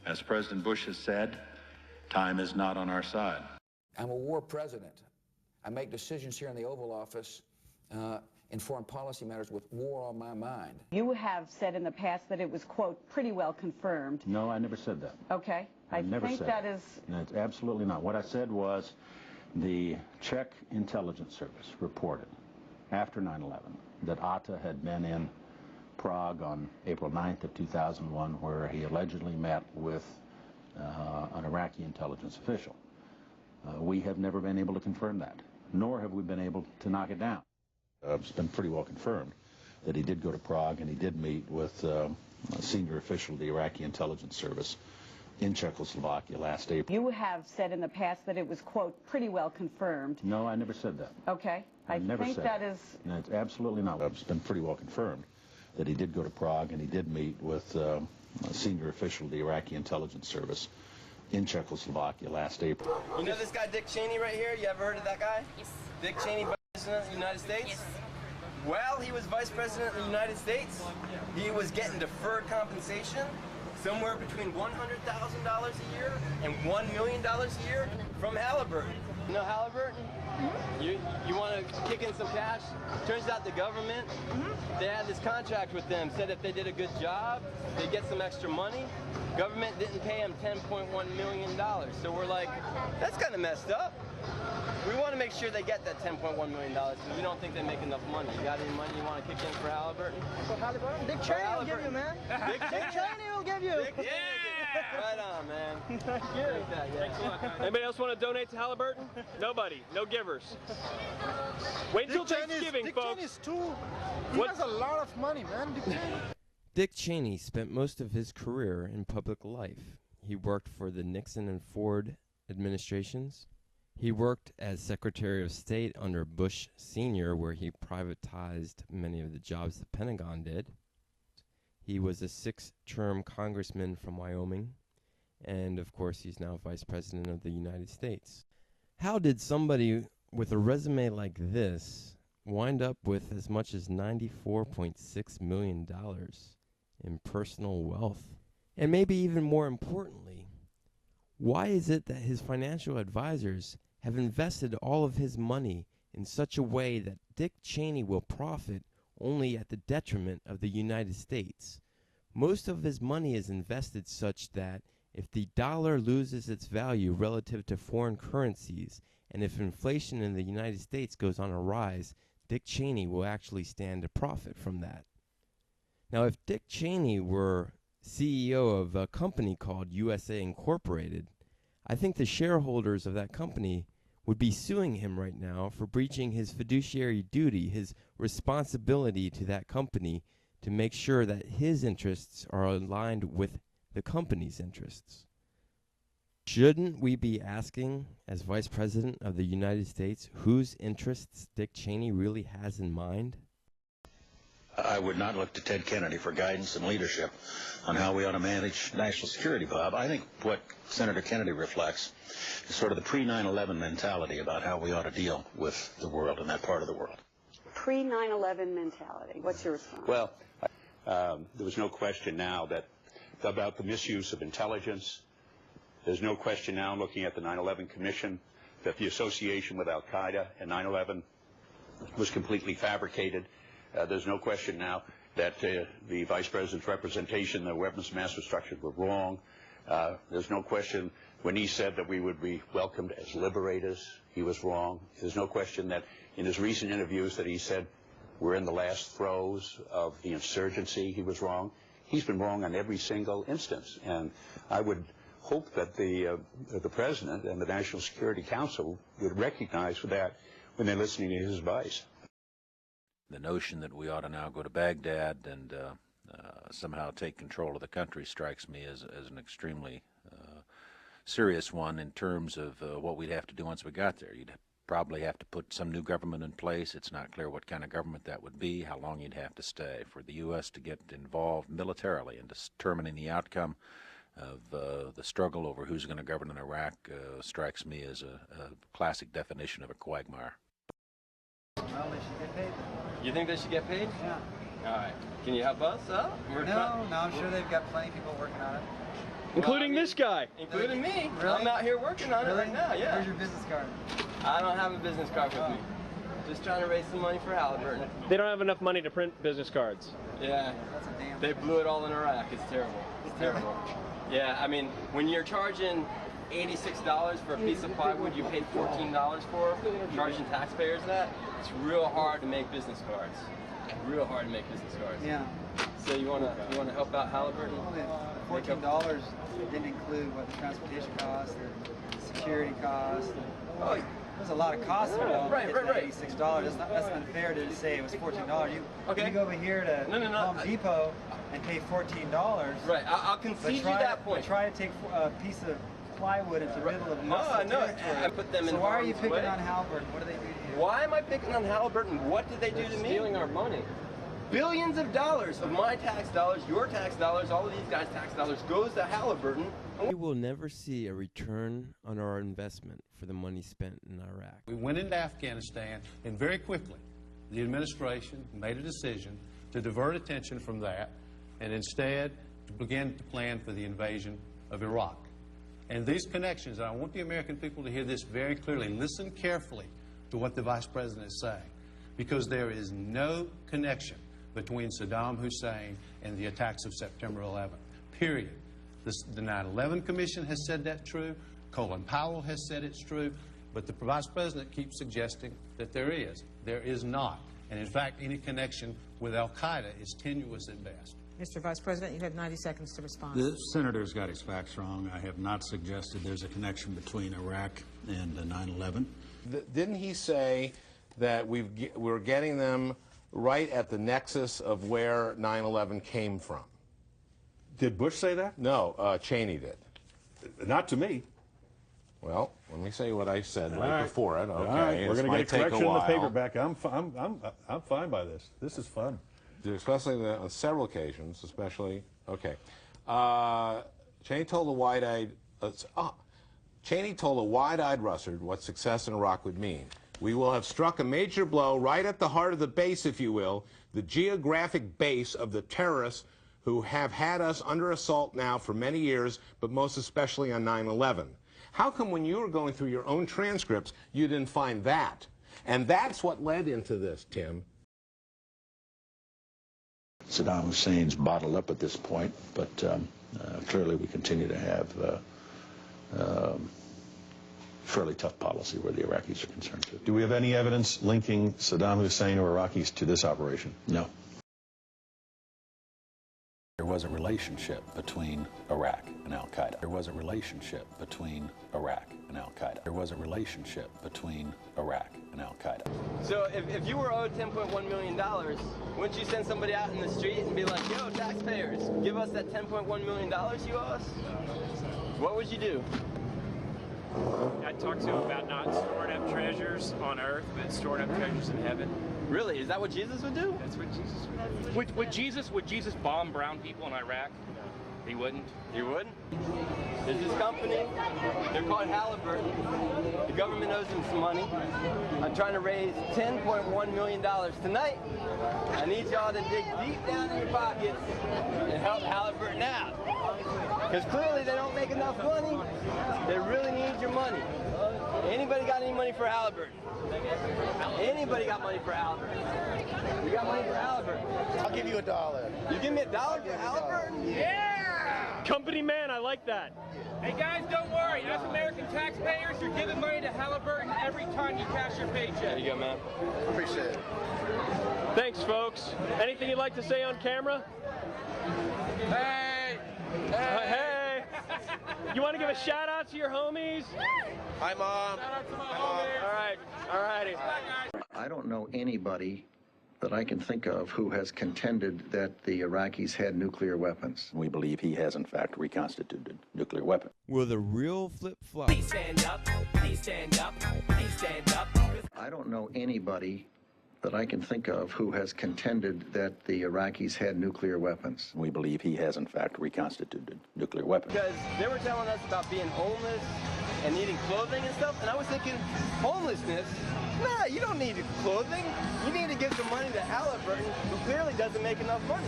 As President Bush has said, time is not on our side. I'm a war president. I make decisions here in the Oval Office in foreign policy matters with war on my mind. You have said in the past that it was, quote, pretty well confirmed. No, I never said that. Okay. I never think said that is... No, it's absolutely not. What I said was the Czech intelligence service reported after 9/11 that Atta had been in Prague on April 9th of 2001, where he allegedly met with an Iraqi intelligence official. We have never been able to confirm that, nor have we been able to knock it down. It's been pretty well confirmed that he did go to Prague and he did meet with a senior official of the Iraqi intelligence service in Czechoslovakia last April. You have said in the past that it was, quote, pretty well confirmed. No, I never said that. Okay. I never think said that is... No, it's absolutely not. It's been pretty well confirmed that he did go to Prague and he did meet with a senior official of the Iraqi intelligence service in Czechoslovakia last April. You know this guy Dick Cheney right here? You ever heard of that guy? Yes. Dick Cheney, Vice President of the United States? Yes. Well, he was Vice President of the United States. He was getting deferred compensation somewhere between $100,000 a year and $1 million a year from Halliburton. You know Halliburton? Mm-hmm. You want to kick in some cash? Turns out the government, they had this contract with them, said if they did a good job, they'd get some extra money. Government didn't pay them $10.1 million. So we're like, that's kind of messed up. We want to make sure they get that $10.1 million because we don't think they make enough money. You got any money you want to kick in for Halliburton? For Halliburton? Dick Cheney will give you, man. Dick Cheney will give you. Yeah! Right on, man. Thank you. Thanks a lot, Anybody else want to donate to Halliburton? Nobody. No givers. Wait until Thanksgiving, Dick folks. Cheney's too. He has a lot of money, man. Dick Cheney. Dick Cheney spent most of his career in public life. He worked for the Nixon and Ford administrations. He worked as Secretary of State under Bush Sr., where he privatized many of the jobs the Pentagon did. He was a 6-term congressman from Wyoming, and of course he's now Vice President of the United States. How did somebody with a resume like this wind up with as much as $94.6 million in personal wealth? And maybe even more importantly, why is it that his financial advisors have invested all of his money in such a way that Dick Cheney will profit only at the detriment of the United States? Most of his money is invested such that if the dollar loses its value relative to foreign currencies, and if inflation in the United States goes on a rise, Dick Cheney will actually stand to profit from that. Now, if Dick Cheney were CEO of a company called USA Incorporated, I think the shareholders of that company would be suing him right now for breaching his fiduciary duty, his responsibility to that company to make sure that his interests are aligned with the company's interests. Shouldn't we be asking, as Vice President of the United States, whose interests Dick Cheney really has in mind? I would not look to Ted Kennedy for guidance and leadership on how we ought to manage national security, Bob. I think what Senator Kennedy reflects is sort of the pre-9/11 mentality about how we ought to deal with the world and that part of the world. Pre-9/11 mentality. What's your response? Well, there was no question now about the misuse of intelligence. There's no question now, looking at the 9/11 Commission, that the association with Al-Qaeda and 9/11 was completely fabricated. There's no question now that the Vice President's representation, the weapons of mass destruction, were wrong. There's no question when he said that we would be welcomed as liberators, he was wrong. There's no question that in his recent interviews that he said we're in the last throes of the insurgency, he was wrong. He's been wrong on every single instance. And I would hope that the President and the National Security Council would recognize that when they're listening to his advice. The notion that we ought to now go to Baghdad and somehow take control of the country strikes me as an extremely serious one in terms of what we'd have to do once we got there. You'd probably have to put some new government in place. It's not clear what kind of government that would be, how long you'd have to stay. For the U.S. to get involved militarily in determining the outcome of the struggle over who's going to govern in Iraq strikes me as a classic definition of a quagmire. Well, they should get paid. You think they should get paid? Yeah. All right. Can you help us out? No, I'm sure they've got plenty of people working on it. Including this guy. Including me. Really? I'm out here working on it right now, yeah. Where's your business card? I don't have a business card with me. Just trying to raise some money for Halliburton. They don't have enough money to print business cards. Yeah. That's a damn. They blew it all in Iraq. It's terrible. It's terrible. Yeah, I mean, when you're charging $86 for a piece of plywood you paid $14 for, charging taxpayers that, it's real hard to make business cards. Real hard to make business cards. Yeah. So you wanna help out Halliburton? Well, the $14 didn't include what the transportation costs, the security costs. Oh, there's a lot of costs involved. Right. $86. That's unfair to just say it was $14. You go over here to Home Depot and pay $14. Right. I'll concede you that point. Try to take a piece of plywood into the middle of muscle territory. I put them in. So why are you picking on Halliburton? What do they do to you? Why am I picking on Halliburton? What did they do to me? Stealing our money. Billions of dollars of my tax dollars, your tax dollars, all of these guys' tax dollars goes to Halliburton. We will never see a return on our investment for the money spent in Iraq. We went into Afghanistan, and very quickly, the administration made a decision to divert attention from that and instead to begin to plan for the invasion of Iraq. And these connections, and I want the American people to hear this very clearly, listen carefully to what the Vice President is saying, because there is no connection between Saddam Hussein and the attacks of September 11th, period. The 9/11 Commission has said that true. Colin Powell has said it's true. But the Vice President keeps suggesting that there is. There is not. And in fact, any connection with Al-Qaeda is tenuous at best. Mr. Vice President, you have 90 seconds to respond. The senator's got his facts wrong. I have not suggested there's a connection between Iraq and 9/11. Didn't he say that we're getting them right at the nexus of where 9/11 came from? Did Bush say that? No, Cheney did. Not to me. Well, let me say what I said right before it. Okay, all right. We're going to get a correction in the paperback. I'm fine by this. This is fun. Especially on several occasions, especially. Okay. Cheney told a wide-eyed Russard what success in Iraq would mean. We will have struck a major blow right at the heart of the base, if you will, the geographic base of the terrorists who have had us under assault now for many years, but most especially on 9/11. How come when you were going through your own transcripts, you didn't find that? And that's what led into this, Tim. Saddam Hussein's bottled up at this point, but clearly we continue to have fairly tough policy where the Iraqis are concerned. Do we have any evidence linking Saddam Hussein or Iraqis to this operation? No. There was a relationship between Iraq and Al-Qaeda. There was a relationship between Iraq and Al-Qaeda. There was a relationship between Iraq and Al-Qaeda. So if you were owed $10.1 million, wouldn't you send somebody out in the street and be like, yo, taxpayers, give us that $10.1 million you owe us? What would you do? I'd talk to him about not storing up treasures on earth, but storing up treasures in heaven. Really? Is that what Jesus would do? That's what Jesus would do. Would Jesus bomb brown people in Iraq? No. He wouldn't? He wouldn't? There's this company, they're called Halliburton. The government owes them some money. I'm trying to raise $10.1 million tonight. I need y'all to dig deep down in your pockets and help Halliburton out. Because clearly they don't make enough money. They really need your money. Anybody got any money for Halliburton? Anybody got money for Halliburton? You got money for Halliburton? I'll give you $1. You give me $1 for Halliburton? Yeah! Company man, I like that. Hey guys, don't worry. As American taxpayers, you're giving money to Halliburton every time you cash your paycheck. There you go, man. Appreciate it. Thanks, folks. Anything you'd like to say on camera? Hey! Hey! You want to give a shout out to your homies? Hi, Mom. Shout out to my homies. All right. All righty. I don't know anybody that I can think of who has contended that the Iraqis had nuclear weapons. We believe he has, in fact, reconstituted nuclear weapons. Will the real flip-flop? Please stand up. Please stand up. Please stand up. I don't know anybody that I can think of who has contended that the Iraqis had nuclear weapons. We believe he has, in fact, reconstituted nuclear weapons. Because they were telling us about being homeless and needing clothing and stuff, and I was thinking, homelessness? Nah, you don't need clothing. You need to give some money to Halliburton, who clearly doesn't make enough money.